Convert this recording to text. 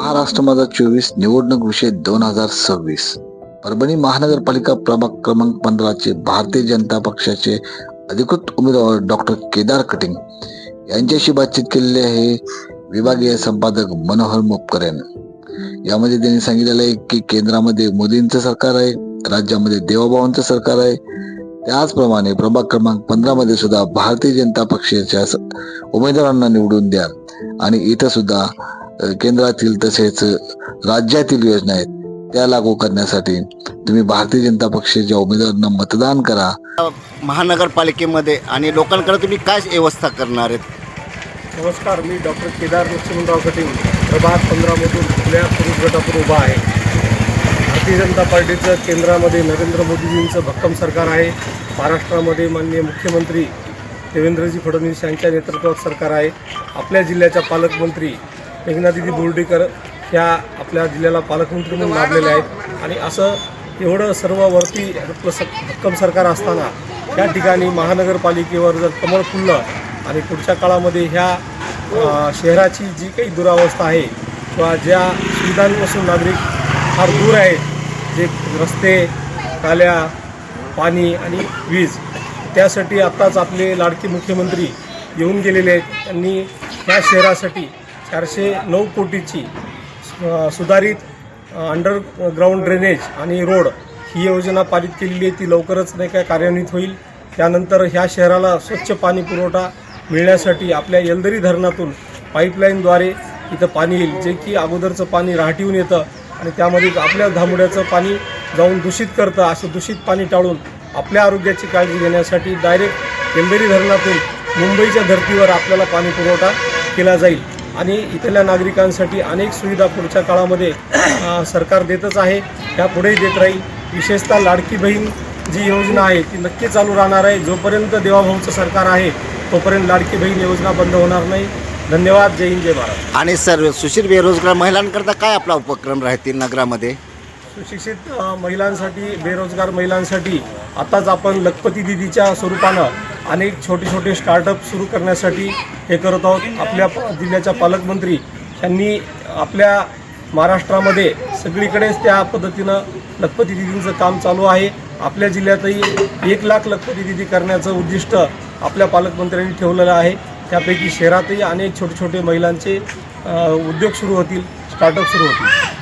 महाराष्ट्रामध्ये 24 निवडणूक विषय 2026 परभणी महानगरपालिका प्रभाग क्रमांक 15 चे भारतीय जनता पक्षाचे अधिकृत उमेदवार डॉक्टर केदार कटिंग यांच्याशी बातचीत केलेली आहे विभागीय संपादक मनोहर मुपकर यांनी। यामध्ये त्यांनी सांगितलेलं आहे की केंद्रामध्ये मोदींचं सरकार आहे, राज्यामध्ये देवाभावांचं सरकार आहे। त्याचप्रमाणे प्रभाग क्रमांक 15 मध्ये सुद्धा भारतीय जनता पक्षाच्या उमेदवारांना निवडून द्या आणि इथं सुद्धा केंद्रातील तसेच राज्यातील योजना आहेत त्या लागू करण्यासाठी तुम्ही भारतीय जनता पक्षाच्या उमेदवारांना मतदान करा। महानगरपालिकेमध्ये आणि लोकांकडे तुम्ही काय व्यवस्था करणार आहेत? नमस्कार, मी डॉक्टर केदार लक्ष्मणराव कटिंग प्रभाग 15 मधून पुण्या पुरुष गटातून उभा आहे। भारतीय जनता पार्टीचं केंद्रामध्ये नरेंद्र मोदीजींचं भक्कम सरकार आहे। महाराष्ट्रामध्ये माननीय मुख्यमंत्री देवेंद्रजी फडणवीस यांच्या नेतृत्वात सरकार आहे। आपल्या जिल्ह्याच्या पालकमंत्री मेघनादिदी बोर्डीकर ह्या आपल्या जिल्ह्याला पालकमंत्री म्हणून लाभलेले आहेत आणि असं एवढं सर्व वरती भक्कम सरकार असताना या ठिकाणी महानगरपालिकेवर जर कमळ फुललं आणि पुढच्या काळामध्ये ह्या शहराची जी काही दुरावस्था आहे किंवा ज्या सुविधांपासून नागरिक फार दूर आहेत, जे रस्ते, नाल्या, पाणी आणि वीज, त्यासाठी आत्ताच आपले लाडके मुख्यमंत्री येऊन गेलेले आहेत। त्यांनी ह्या शहरासाठी 409 कोटीची सुधारित अंडरग्राऊंड ड्रेनेज आणि रोड ही योजना पारित केलेली आहे। ती लवकरच नाही काय कार्यान्वित होईल। त्यानंतर ह्या शहराला स्वच्छ पाणी पुरवठा मिळण्यासाठी आपल्या येलदरी धरणातून पाईपलाईनद्वारे इथं पाणी येईल, जे की अगोदरचं पाणी राहटीहून येतं आणि त्यामध्ये आपल्या धामुड्याचं पाणी जाऊन दूषित करतं। असं दूषित पाणी टाळून आपल्या आरोग्याची काळजी घेण्यासाठी डायरेक्ट येलदरी धरणातून मुंबईच्या धर्तीवर आपल्याला पाणी पुरवठा केला जाईल आणि इथल्या नागरिकांसाठी अनेक सुविधा पुढच्या काळामध्ये सरकार देतच आहे, त्यापुढेही देत राहील। विशेषतः लाडकी बहीण जी योजना आहे ती नक्की चालू राहणार आहे। जोपर्यंत देवाभाऊचं सरकार आहे तोपर्यंत लाडकी बहीण योजना बंद होणार नाही। धन्यवाद। जय हिंद, जय महाराष्ट्र। आणि सर, सुशील बेरोजगार महिलांकरता काय आपला उपक्रम राहतील नगरामध्ये? सुशिक्षित महिलांसाठी, बेरोजगार महिलांसाठी आताच आपण लखपती दिदीच्या स्वरूपानं अनेक छोटे छोटे स्टार्टअप सुरू करण्यासाठी हे करत आहोत। आपल्या जिल्ह्याच्या पालकमंत्री यांनी आपल्या महाराष्ट्रामध्ये सगळीकडेच त्या पद्धतीनं लखपती दिदींचं काम चालू आहे। आपल्या जिल्ह्यातही 1 लाख लखपती दिदी करण्याचं उद्दिष्ट आपल्या पालकमंत्र्यांनी ठेवलेलं आहे। त्यापैकी शहरातही अनेक छोटे छोटे महिलांचे उद्योग सुरू होतील, स्टार्टअप सुरू होतील।